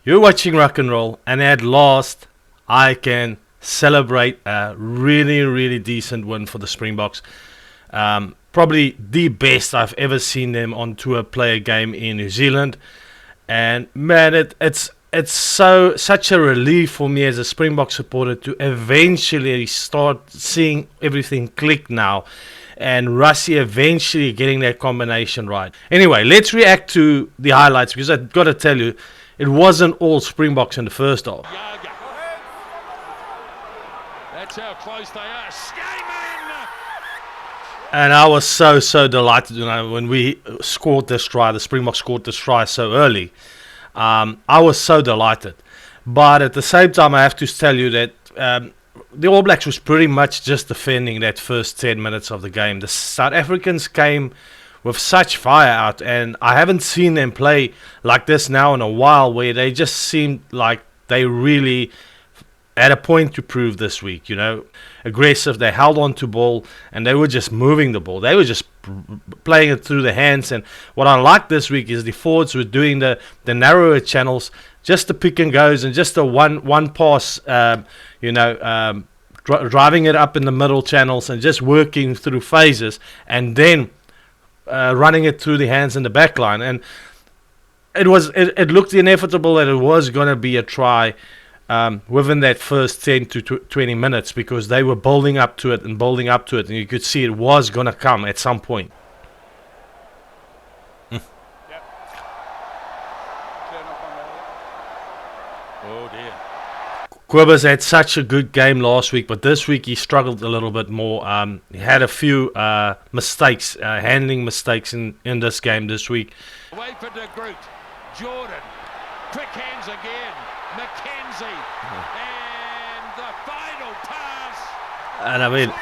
You're watching Rock and Roll, and at last I can celebrate a really, really decent win for the Springboks. Probably the best I've ever seen them on tour play a game in New Zealand. And man, it's such a relief for me as a Springbok supporter to eventually start seeing everything click now. And Rassie eventually getting that combination right. Anyway, let's react to the highlights, because I've got to tell you, it wasn't all Springboks in the first half. That's how close they are. Skayman! And I was so delighted when we scored this try. The Springboks scored this try so early. I was so delighted. But at the same time, I have to tell you that the All Blacks was pretty much just defending that first 10 minutes of the game. The South Africans came with such fire out, and I haven't seen them play like this now in a while, where they just seemed like they really had a point to prove this week, aggressive. They held on to ball, and they were just moving the ball. They were just playing it through the hands. And what I liked this week is the forwards were doing the narrower channels, just the pick and goes, and just the one pass, driving it up in the middle channels and just working through phases, and then running it through the hands in the back line. And it looked inevitable that it was going to be a try within that first 10 to 20 minutes, because they were building up to it, and you could see it was going to come at some point. Oh dear. Quibber's had such a good game last week, but this week he struggled a little bit more. He had a few mistakes, handling mistakes in this game this week. Away for De Groot. Jordan. Quick hands again. McKenzie. And the final pass. And I mean,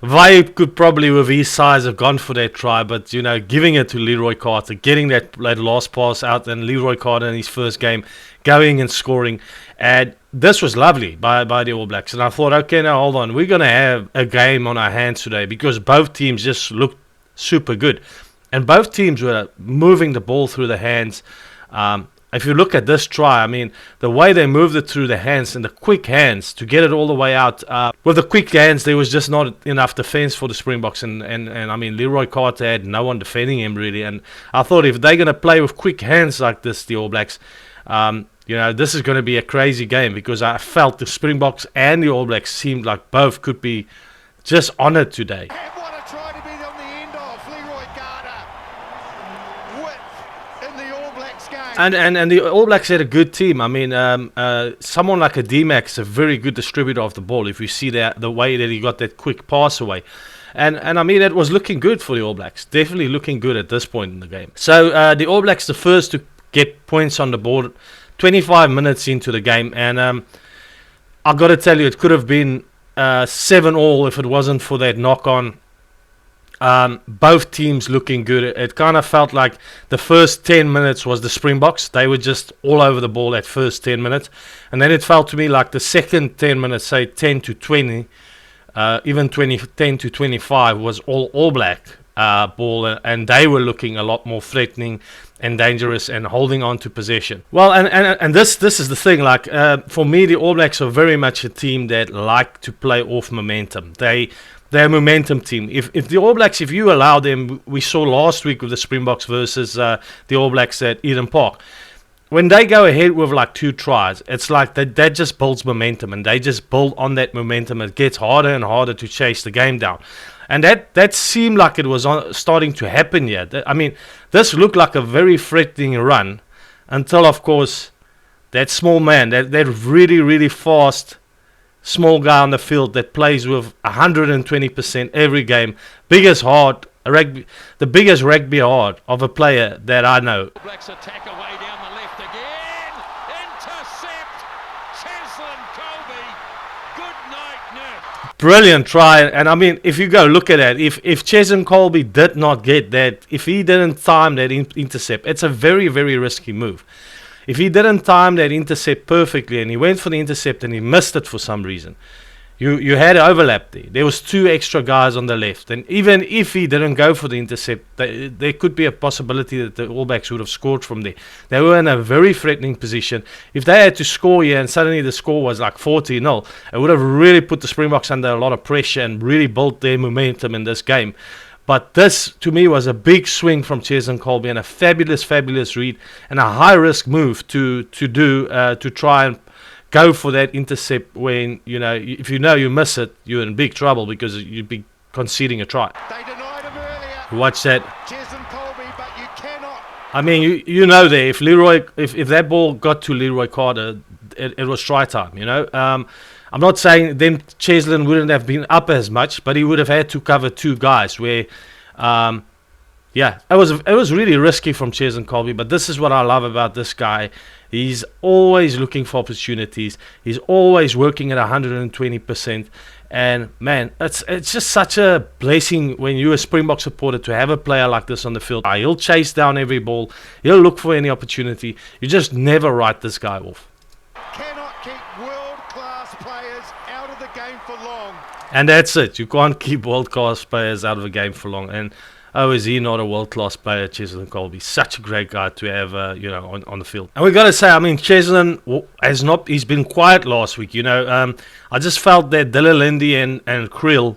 Vaib could probably, with his size, have gone for that try, but giving it to Leroy Carter, getting that last pass out, and Leroy Carter in his first game going and scoring. And this was lovely by the All Blacks. And I thought, okay, now hold on, we're going to have a game on our hands today, because both teams just looked super good, and both teams were moving the ball through the hands. If you look at this try, I mean, the way they moved it through the hands and the quick hands to get it all the way out. With the quick hands, there was just not enough defense for the Springboks. And I mean, Leroy Carter had no one defending him, really. And I thought, if they're going to play with quick hands like this, the All Blacks, this is going to be a crazy game, because I felt the Springboks and the All Blacks seemed like both could be just on it today. And the All Blacks had a good team. I mean, someone like a D-Max, a very good distributor of the ball, if you see the way that he got that quick pass away. And I mean, it was looking good for the All Blacks. Definitely looking good at this point in the game. So the All Blacks, the first to get points on the board 25 minutes into the game. And I've got to tell you, it could have been 7-all if it wasn't for that knock-on. Both teams looking good. It kind of felt like the first 10 minutes was the Springboks. They were just all over the ball that first 10 minutes. And then it felt to me like the second 10 minutes, say 10 to 20, even 10 to 25, was all Black ball. And they were looking a lot more threatening and dangerous and holding on to possession. Well, and this is the thing. Like, for me, the All Blacks are very much a team that like to play off momentum. They're a momentum team. If the All Blacks, if you allow them, we saw last week with the Springboks versus the All Blacks at Eden Park. When they go ahead with like 2 tries, it's like that just builds momentum, and they just build on that momentum. It gets harder and harder to chase the game down. And that seemed like it was starting to happen here. I mean, this looked like a very threatening run until, of course, that small man, that really, really fast small guy on the field that plays with 120% every game, biggest heart, the biggest rugby heart of a player that I know. Blacks attack away down the left again. Intercept. Cheslin Colby. Good night, Nerf. Brilliant try. And I mean, if you go look at that, if Cheslin Colby did not get that, if he didn't time that intercept, it's a very, very risky move. If he didn't time that intercept perfectly, and he went for the intercept and he missed it for some reason, you had overlap there. There was 2 extra guys on the left, and even if he didn't go for the intercept, there could be a possibility that the All Blacks would have scored from there. They were in a very threatening position. If they had to score here and suddenly the score was like 40-0, it would have really put the Springboks under a lot of pressure and really built their momentum in this game. But this, to me, was a big swing from Cheslin Kolbe and a fabulous read and a high-risk move to try and go for that intercept when, if you miss it, you're in big trouble because you'd be conceding a try. They denied him earlier. Watch that. Cheslin Kolbe, but you cannot. I mean, you know there, if that ball got to Leroy Carter, it was try time, I'm not saying then Cheslin wouldn't have been up as much, but he would have had to cover 2 guys where, it was really risky from Cheslin Kolbe, but this is what I love about this guy. He's always looking for opportunities. He's always working at 120%. And, man, it's just such a blessing when you're a Springbok supporter to have a player like this on the field. He'll chase down every ball. He'll look for any opportunity. You just never write this guy off. Cannot keep world-class players out of the game for long. And that's it. You can't keep world-class players out of a game for long. And is he not a world-class player, Cheslin Kolbe? Such a great guy to have, on the field. And we got to say, Cheslin he's been quiet last week. I just felt that Delalindy and Kriel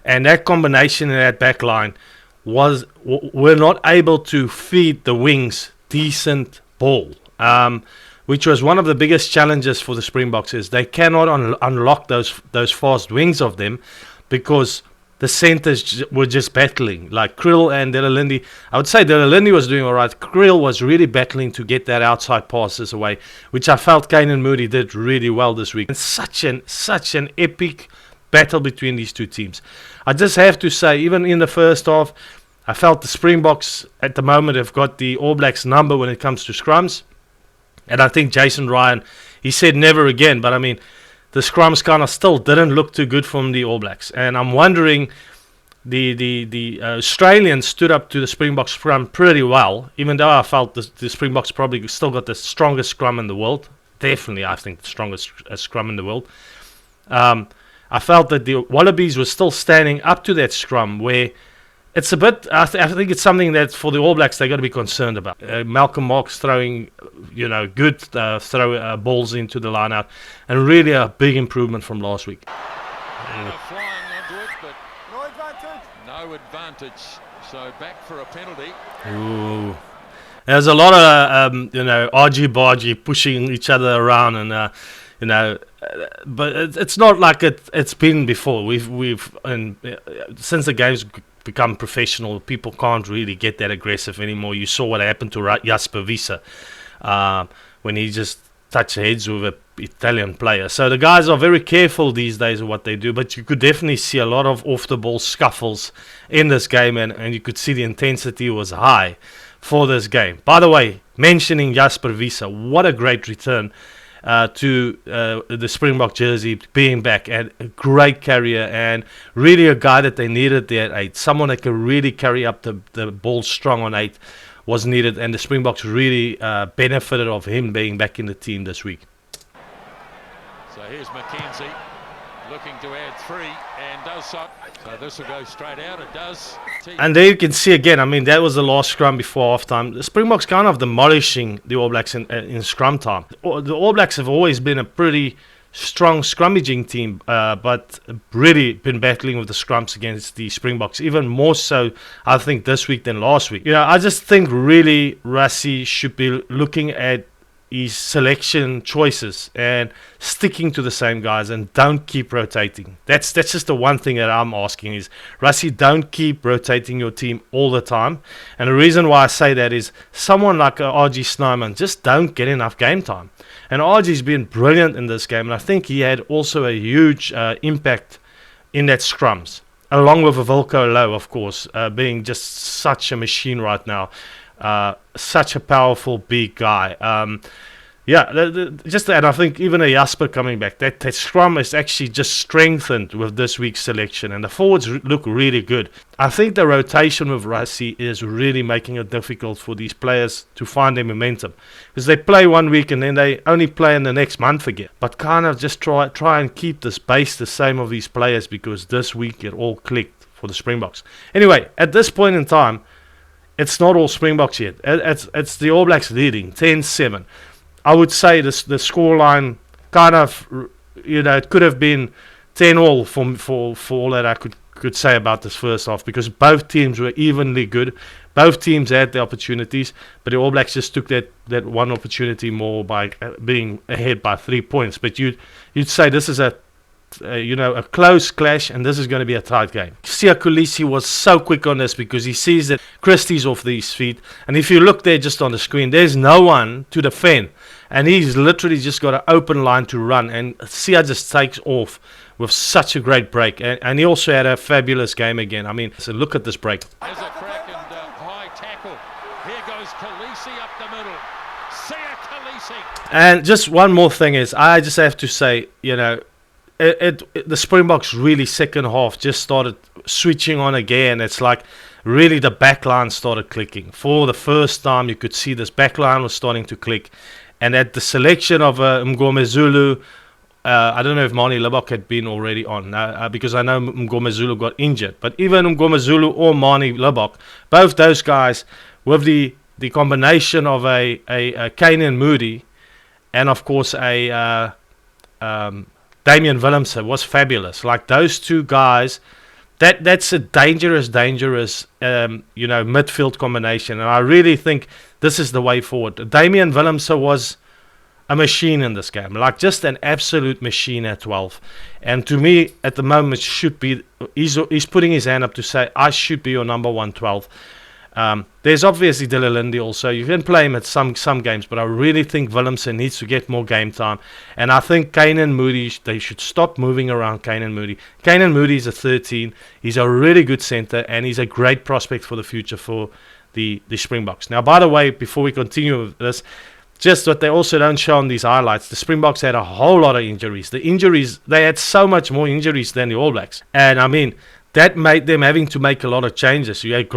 and that combination in that back line were not able to feed the wings decent ball. Which was one of the biggest challenges for the Springboks, is they cannot unlock those fast wings of them because the centers were just battling. Like Kriel and Delalindy, I would say Delalindy was doing all right. Kriel was really battling to get that outside passes away, which I felt Kane and Moody did really well this week. And such an epic battle between these 2 teams. I just have to say, even in the first half, I felt the Springboks at the moment have got the All Blacks number when it comes to scrums. And I think Jason Ryan, he said never again, but I mean, the scrums kind of still didn't look too good from the All Blacks. And I'm wondering, the Australians stood up to the Springbok scrum pretty well, even though I felt the Springboks probably still got the strongest scrum in the world. Definitely, I think, the strongest scrum in the world. I felt that the Wallabies were still standing up to that scrum where it's a bit, I think it's something that for the All Blacks they got to be concerned about. Malcolm Marx throwing, good throw balls into the line out, and really a big improvement from last week. Flying onto it, but no advantage. So back for a penalty. Ooh. There's a lot of, argy-bargy pushing each other around, and but it's not like it's been before. Since the game's become professional, people can't really get that aggressive anymore. You saw what happened to Jasper Wiese when he just touched heads with an Italian player. So the guys are very careful these days of what they do, but you could definitely see a lot of off-the-ball scuffles in this game, and you could see the intensity was high for this game. By the way, mentioning Jasper Wiese, what a great return to the Springbok jersey, being back, and a great carrier, and really a guy that they needed there at 8. Someone that can really carry up the ball strong on 8 was needed, and the Springboks really benefited of him being back in the team this week. So here's Mackenzie looking to add 3 and does so. So this will go straight out. It does. And there you can see again, that was the last scrum before halftime. The Springboks kind of demolishing the All Blacks in scrum time. The All Blacks have always been a pretty strong scrummaging team, but really been battling with the scrums against the Springboks, even more so, I think, this week than last week. I just think really Rassie should be looking at his selection choices and sticking to the same guys and don't keep rotating. That's just the one thing that I'm asking is, Rassie, don't keep rotating your team all the time. And the reason why I say that is someone like RG Snyman just don't get enough game time. And RG's been brilliant in this game, and I think he had also a huge impact in that scrums, along with Wilco Low, of course, being just such a machine right now. Such a powerful big guy. Yeah, and I think even a Jasper coming back, that scrum is actually just strengthened with this week's selection, and the forwards look really good. I think the rotation with Rassie is really making it difficult for these players to find their momentum, because they play 1 week and then they only play in the next month again. But kind of just try and keep this base the same of these players, because this week it all clicked for the Springboks. Anyway, at this point in time, it's not all Springboks yet. It's the All Blacks leading 10-7. I would say the scoreline kind of, it could have been 10-all for all that I could say about this first half, because both teams were evenly good. Both teams had the opportunities, but the All Blacks just took that one opportunity more by being ahead by 3 points. But you'd say this is a close clash, and this is going to be a tight game. Siya Kolisi was so quick on this, because he sees that Christie's off his feet, and if you look there just on the screen, there's no one to defend, and he's literally just got an open line to run, and Siya just takes off with such a great break, and he also had a fabulous game again. I mean, so look at this break. There's a crack and high tackle. Here goes Kolisi up the middle. Siya Kolisi. And just one more thing is, I just have to say, the Springboks really second half just started switching on again. It's like really the back line started clicking. For the first time, you could see this back line was starting to click. And at the selection of Mngomezulu, I don't know if Mani Libbok had been already on, because I know Mngomezulu got injured. But even Mngomezulu or Mani Libbok, both those guys, with the combination of a Kanan Moody and of course a Damian Willemse was fabulous. Like those two guys, that's a dangerous midfield combination, and I really think this is the way forward. Damian Willemse was a machine in this game, like just an absolute machine at 12. And to me, at the moment, he's putting his hand up to say, I should be your number 112. There's obviously Dillalindi also. You can play him at some games, but I really think Willemse needs to get more game time. And I think Kanan Moody, they should stop moving around Kanan Moody. Kanan Moody is a 13. He's a really good centre, and he's a great prospect for the future for the Springboks. Now, by the way, before we continue with this, just what they also don't show on these highlights, the Springboks had a whole lot of injuries. They had so much more injuries than the All Blacks. And I mean, that made them having to make a lot of changes. You had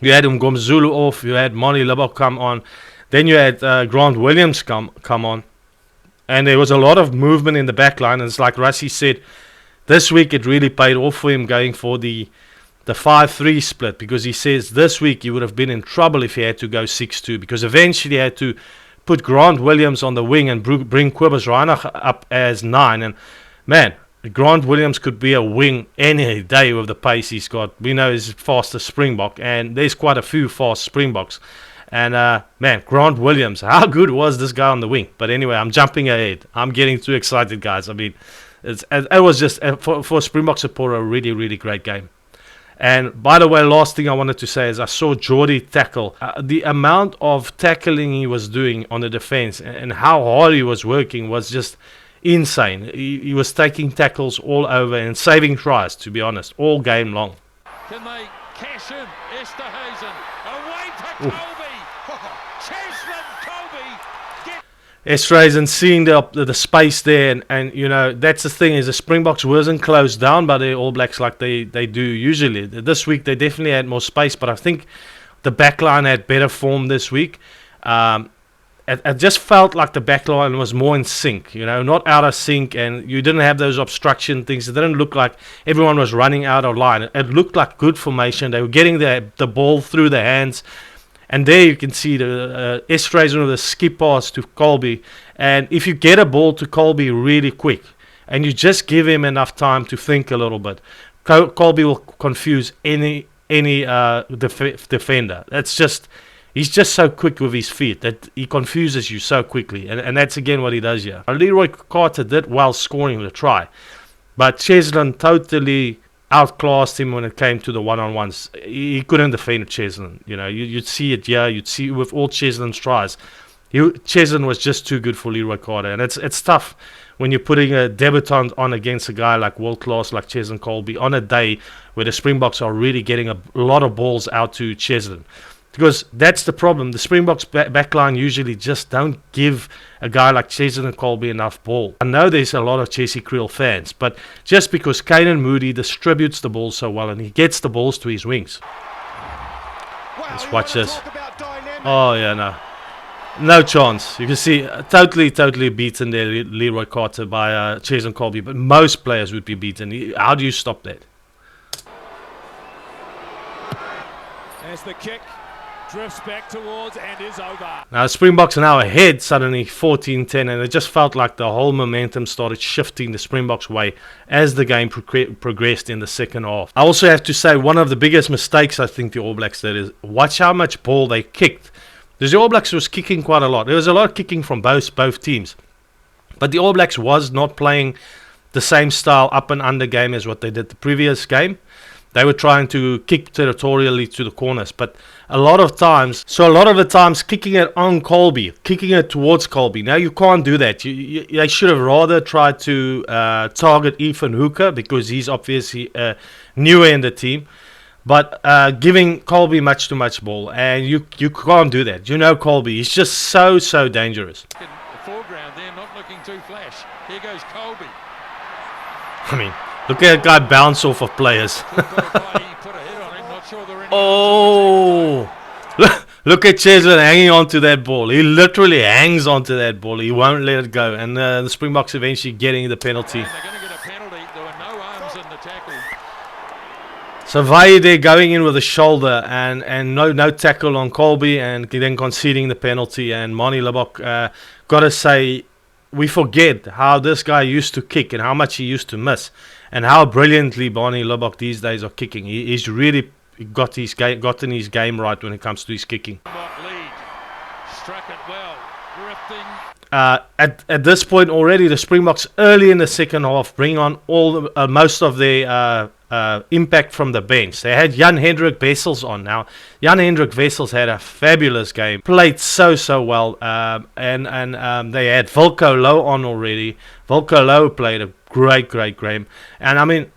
you had Mngomezulu off, you had Mani Libbok come on, then you had Grant Williams come on, and there was a lot of movement in the back line. And it's like Rassie said, this week it really paid off for him going for the 5-3 split, because he says this week he would have been in trouble if he had to go 6-2, because eventually he had to put Grant Williams on the wing and bring Kobus Reinach up as 9. And man, Grant Williams could be a wing any day with the pace he's got. We know he's fastest Springbok, and there's quite a few fast Springboks. And man, Grant Williams, how good was this guy on the wing? But anyway, I'm jumping ahead. I'm getting too excited, guys. I mean, it was just for Springbok support a really, really great game. And by the way, last thing I wanted to say is I saw Geordie tackle. The amount of tackling he was doing on the defense and how hard he was working was just insane. He was taking tackles all over and saving tries, to be honest, all game long. Can they cash in? Esterhuizen away for Colby. Cheslin Colby. Esterhuizen seeing the space there, and that's the thing, is the Springboks wasn't closed down by the All Blacks like they do usually. This week they definitely had more space, but I think the backline had better form this week. It just felt like the backline was more in sync, not out of sync, and you didn't have those obstruction things. It didn't look like everyone was running out of line. It looked like good formation. They were getting the ball through their hands, and there you can see the Esterhuizen with a skip pass to Colby. And if you get a ball to Colby really quick, and you just give him enough time to think a little bit, Colby will confuse any defender. He's just so quick with his feet that he confuses you so quickly. And that's again what he does here. Leroy Carter did well scoring the try, but Cheslin totally outclassed him when it came to the one-on-ones. He couldn't defend Cheslin. You'd see it here. You'd see with all Cheslin's tries. Cheslin was just too good for Leroy Carter. And it's tough when you're putting a debutant on against a guy like world-class like Cheslin Colby on a day where the Springboks are really getting a lot of balls out to Cheslin. Because that's the problem. The Springboks backline usually just don't give a guy like Cheslin Kolbe enough ball. I know there's a lot of Chessie Kriel fans, but just because Canan Moody distributes the ball so well and he gets the balls to his wings. Let's watch this. Oh, yeah, no. No chance. You can see totally beaten there, Leroy Carter, by Cheslin Kolbe, but most players would be beaten. How do you stop that? As the kick drifts back towards and is over. Now Springboks are now ahead suddenly 14-10, and it just felt like the whole momentum started shifting the Springboks way as the game progressed in the second half. I also have to say one of the biggest mistakes I think the All Blacks did is watch how much ball they kicked. The All Blacks was kicking quite a lot. There was a lot of kicking from both teams, but the All Blacks was not playing the same style up and under game as what they did the previous game. They were trying to kick territorially to the corners, but a lot of the times kicking it on Kolbe, kicking it towards Kolbe. Now you can't do that. They should have rather tried to target Ethan Hooker because he's obviously newer in the team, but giving Kolbe much too much ball, and you can't do that. You know Kolbe, he's just so dangerous. In the foreground there, not looking too flash. Here goes Kolbe. I mean, look at that guy bounce off of players. Oh, look at Cheslin hanging onto that ball. He literally hangs onto that ball. He won't let it go. And the Springboks eventually getting the penalty. They're going to get a penalty. There were no arms in the tackle. So Vaide going in with a shoulder and no tackle on Kolbe, and then conceding the penalty. And Manie Libbok, got to say, we forget how this guy used to kick and how much he used to miss, and how brilliantly Manie Libbok these days are kicking. He's really gotten his game right when it comes to his kicking. Lead. Struck it well. Drifting. At this point already, the Springboks early in the second half bring on most of their impact from the bench. They had Jan-Hendrik Wessels on. Now Jan-Hendrik Wessels had a fabulous game, played so well, and they had Wilco Louw on already. Wilco Louw played a great game, and I mean,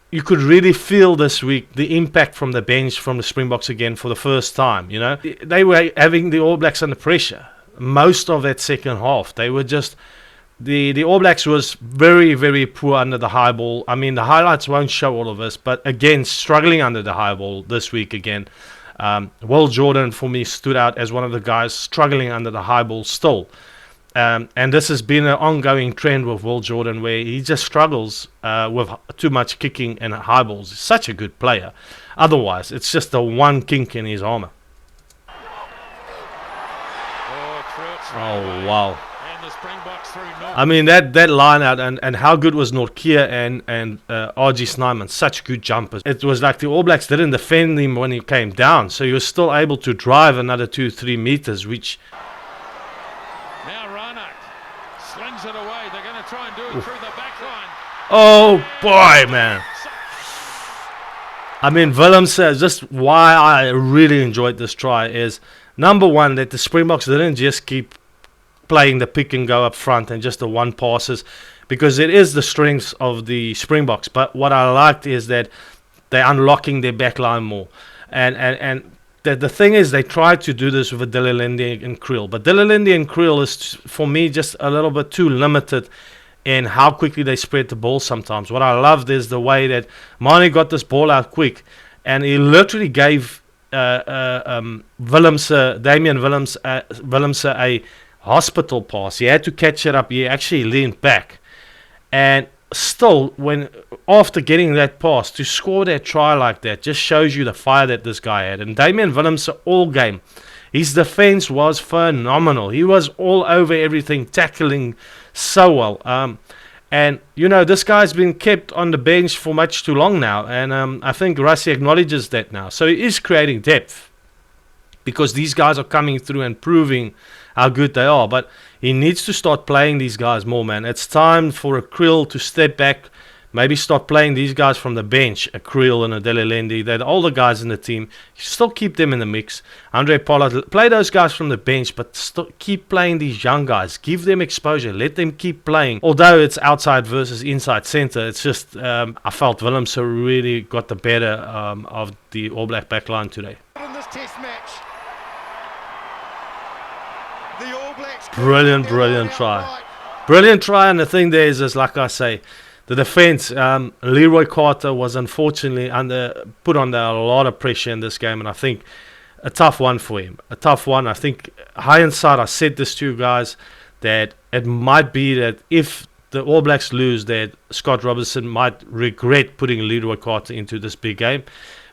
you could really feel this week the impact from the bench from the Springboks again for the first time. You know, they were having the All Blacks under pressure most of that second half. They were just the All Blacks was very poor under the high ball. I mean, the highlights won't show all of this, but again, struggling under the high ball this week again. Will Jordan for me stood out as one of the guys struggling under the high ball still. And this has been an ongoing trend with Will Jordan, where he just struggles with too much kicking and high balls. He's such a good player. Otherwise, it's just the one kink in his armor. Oh, wow. I mean, that line out and how good was Nortje and RG Snyman. Such good jumpers. It was like the All Blacks didn't defend him when he came down, so he was still able to drive another 2-3 meters, which... Slings it away. They're going to try and do it through the back line. Oh boy, man. I mean, Willems, just why I really enjoyed this try is, number one, that the Springboks didn't just keep playing the pick and go up front and just the one passes, because it is the strengths of the Springboks. But what I liked is that they're unlocking their back line more. And the thing is, they tried to do this with Dillalende and Kriel, but Dillalende and Kriel is, for me, just a little bit too limited in how quickly they spread the ball sometimes. What I loved is the way that Manie got this ball out quick, and he literally gave Damian Willems a hospital pass. He had to catch it up. He actually leaned back, and still, when after getting that pass to score that try like that, just shows you the fire that this guy had. And Damian Willems all game, his defense was phenomenal. He was all over everything, tackling so well. And you know, this guy's been kept on the bench for much too long now, and I think Rassie acknowledges that now. So he is creating depth, because these guys are coming through and proving how good they are. But he needs to start playing these guys more, man. It's time for a Kriel to step back, maybe start playing these guys from the bench, a Kriel and a Dillalende. They're the older guys in the team. Still keep them in the mix. Andre Pollard, play those guys from the bench, but keep playing these young guys. Give them exposure. Let them keep playing. Although it's outside versus inside center, it's just, I felt Willems really got the better of the All Black backline today. In this test match, All Blacks. Brilliant try. Brilliant try, and the thing there is like I say, the defence, Leroy Carter was unfortunately put under a lot of pressure in this game, and I think a tough one for him. A tough one. I think hindsight, I said this to you guys, that it might be that if the All Blacks lose, that Scott Robertson might regret putting Leroy Carter into this big game,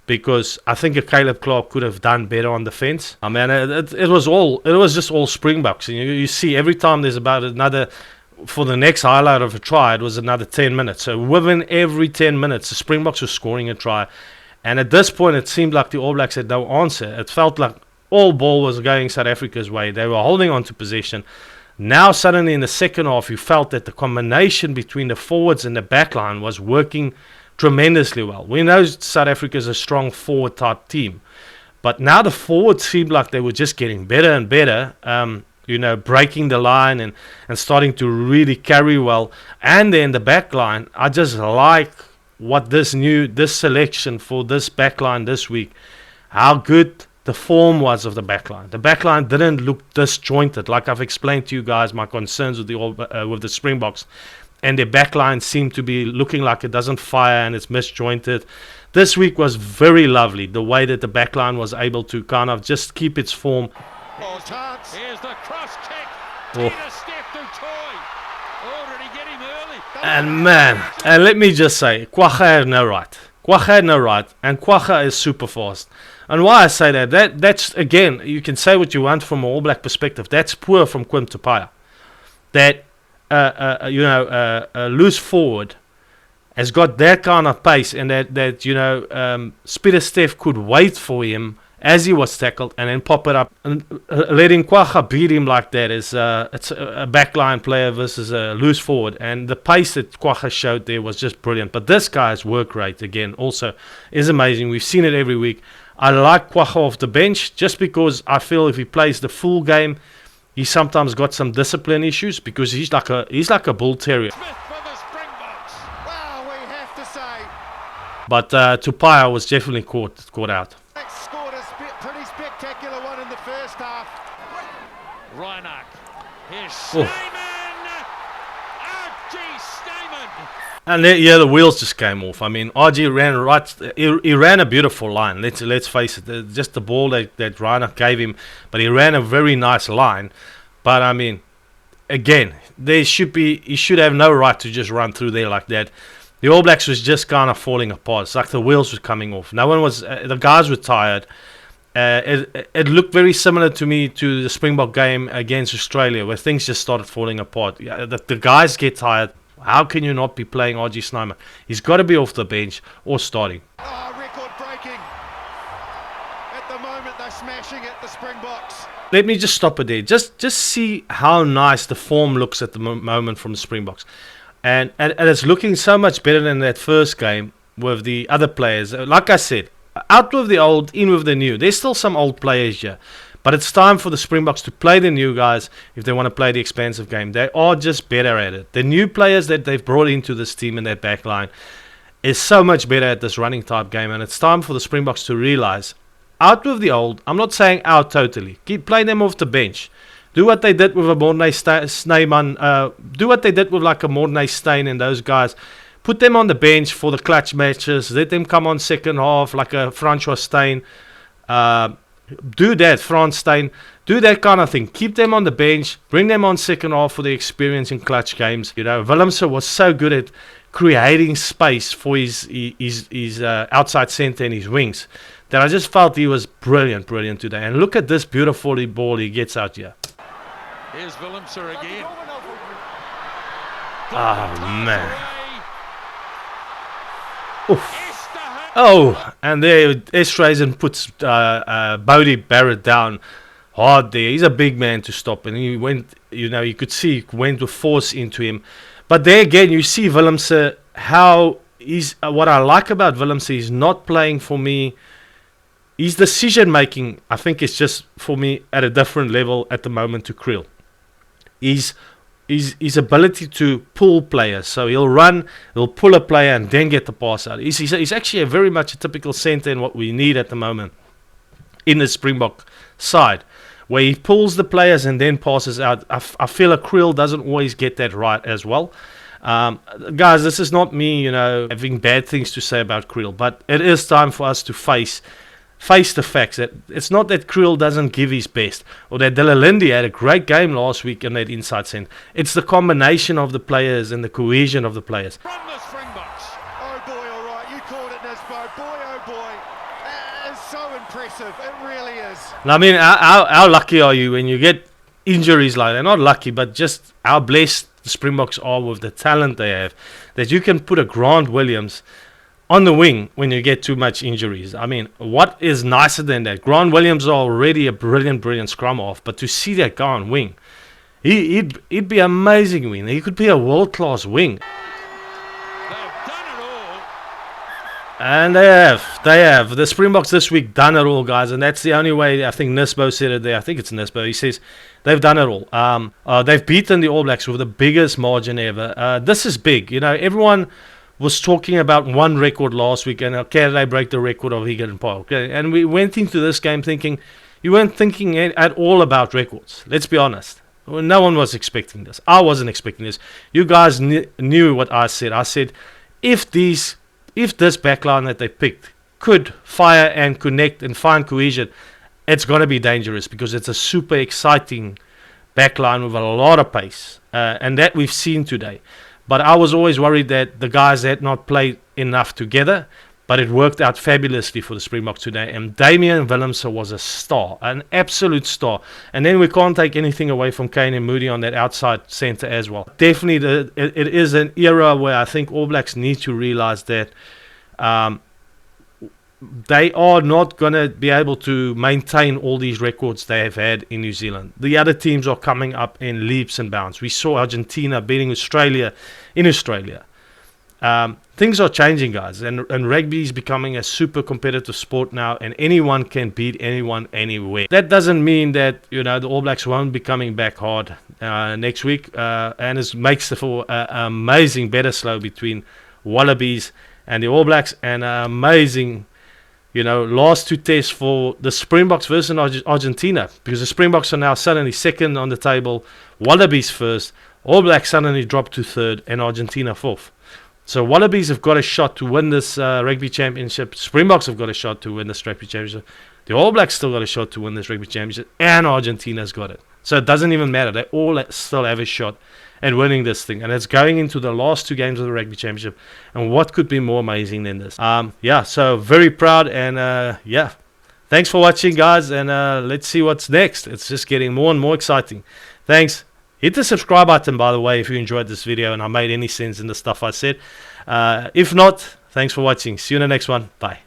because I think a Caleb Clark could have done better on defence. I mean, it was just all Springboks. And you see every time there's about another, for the next highlight of a try, it was another 10 minutes. So within every 10 minutes, the Springboks were scoring a try. And at this point, it seemed like the All Blacks had no answer. It felt like all ball was going South Africa's way. They were holding on to possession. Now, suddenly in the second half, you felt that the combination between the forwards and the backline was working tremendously well. We know South Africa is a strong forward type team, but now the forwards seemed like they were just getting better and better, breaking the line and starting to really carry well. And then the backline, I just like what this selection for this backline this week, how good the form was of the backline. The backline didn't look disjointed. Like I've explained to you guys my concerns with the Springboks, and their backline seemed to be looking like it doesn't fire and it's misjointed. This week was very lovely, the way that the backline was able to kind of just keep its form. Here's the cross kick. Oh. Peter Steph du Toit. Oh, did he get him early? And man, and let me just say, Kwagga had no right. Kwagga had no right, and Kwagga is super fast. And why I say that's, again, you can say what you want from an All Black perspective. That's poor from Quim Tupaia. That, a loose forward has got that kind of pace, and that Peter Steph could wait for him as he was tackled and then pop it up. And letting Kwagga beat him like that is it's a backline player versus a loose forward, and the pace that Kwagga showed there was just brilliant. But this guy's work rate, again, also is amazing. We've seen it every week. I like Kwagga off the bench just because I feel if he plays the full game, he sometimes got some discipline issues because he's like a bull terrier. Smith for the Springboks. Wow, we have to say. But Tupaia was definitely caught out. Scored a pretty spectacular one in the first half. Reinach. Here's Oh. Snyman. RG Snyman. And the wheels just came off. I mean, RG ran right. He ran a beautiful line. Let's face it. Just the ball that Reinach gave him, but he ran a very nice line. But I mean, again, he should have no right to just run through there like that. The All Blacks was just kind of falling apart. It's like the wheels were coming off. No one was. The guys were tired. It looked very similar to me to the Springbok game against Australia, where things just started falling apart. Yeah, the guys get tired. How can you not be playing RG Snyman? He's got to be off the bench or starting. Oh, record breaking. At the moment, they're smashing it, the Springboks. Let me just stop it there. Just see how nice the form looks at the moment from the Springboks. And it's looking so much better than that first game with the other players. Like I said, out with the old, in with the new. There's still some old players here. But it's time for the Springboks to play the new guys if they want to play the expansive game. They are just better at it. The new players that they've brought into this team in that back line is so much better at this running type game. And it's time for the Springboks to realize, out with the old, I'm not saying out totally. Play them off the bench. Do what they did with a Mornay Snyman. Do what they did with like a Mornay Steyn and those guys. Put them on the bench for the clutch matches. Let them come on second half like a Francois Steyn. Do that, Frans Steyn. Do that kind of thing. Keep them on the bench. Bring them on second half for the experience in clutch games. Willemse was so good at creating space for his outside centre and his wings that I just felt he was brilliant today. And look at this beautiful ball he gets out here. Here's Willemse again. Oh, man. Oof. Oh, and there Estrazen puts Bodie Barrett down hard there. He's a big man to stop, and he went, you could see he went with force into him. But there again, you see Willemse, how he's, what I like about Willemse, he's not playing for me. His decision making, I think, is just for me at a different level at the moment to Kriel. His ability to pull players. So he'll run, he'll pull a player and then get the pass out. He's actually very much a typical centre in what we need at the moment in the Springbok side. where he pulls the players and then passes out. I feel a Kriel doesn't always get that right as well. Guys, this is not me, having bad things to say about Kriel, but it is time for us to face the facts that it's not that Kriel doesn't give his best, or that Delalindi had a great game last week in that inside centre. It's the combination of the players and the cohesion of the players. From the Springboks. Oh boy, all right, you called it, Nisbo. Boy, oh boy, it's so impressive. It really is. I mean, how lucky are you when you get injuries like that? Not lucky, but just how blessed the Springboks are with the talent they have, that you can put a Grant Williams on the wing when you get too much injuries. I mean, what is nicer than that? Grant Williams is already a brilliant scrum off, but to see that guy on wing, he'd be an amazing wing. He could be a world-class wing. They've done it all. And they have. The Springboks this week done it all, guys, and that's the only way. I think Nisbo said it there. I think it's Nisbo. He says they've done it all. They've beaten the All Blacks with the biggest margin ever. This is big. Everyone was talking about one record last week, and can they break the record of Higgin Park? Okay? And we went into this game thinking, you weren't thinking at all about records. Let's be honest. No one was expecting this. I wasn't expecting this. You guys knew what I said. I said, if this backline that they picked could fire and connect and find cohesion, it's going to be dangerous, because it's a super exciting backline with a lot of pace, and that we've seen today. But I was always worried that the guys had not played enough together, but it worked out fabulously for the Springboks today. And Damian Willemse was a star, an absolute star. And then we can't take anything away from Kane and Moody on that outside centre as well. Definitely, it is an era where I think All Blacks need to realise that they are not going to be able to maintain all these records they have had in New Zealand. The other teams are coming up in leaps and bounds. We saw Argentina beating Australia in Australia. Things are changing, guys, and rugby is becoming a super competitive sport now, and anyone can beat anyone anywhere. That doesn't mean that the All Blacks won't be coming back hard next week, and it makes for an amazing battle slow between Wallabies and the All Blacks, and amazing last two tests for the Springboks versus Argentina, because the Springboks are now suddenly second on the table, Wallabies first, All Blacks suddenly dropped to third, and Argentina fourth. So Wallabies have got a shot to win this Rugby Championship. Springboks have got a shot to win this Rugby Championship. The All Blacks still got a shot to win this Rugby Championship, and Argentina's got it. So it doesn't even matter. They all still have a shot at winning this thing, and it's going into the last two games of the Rugby Championship. And what could be more amazing than this? So very proud, and thanks for watching, guys, and let's see what's next. It's just getting more and more exciting. Thanks. Hit the subscribe button, by the way, if you enjoyed this video and I made any sense in the stuff I said. If not, thanks for watching. See you in the next one. Bye.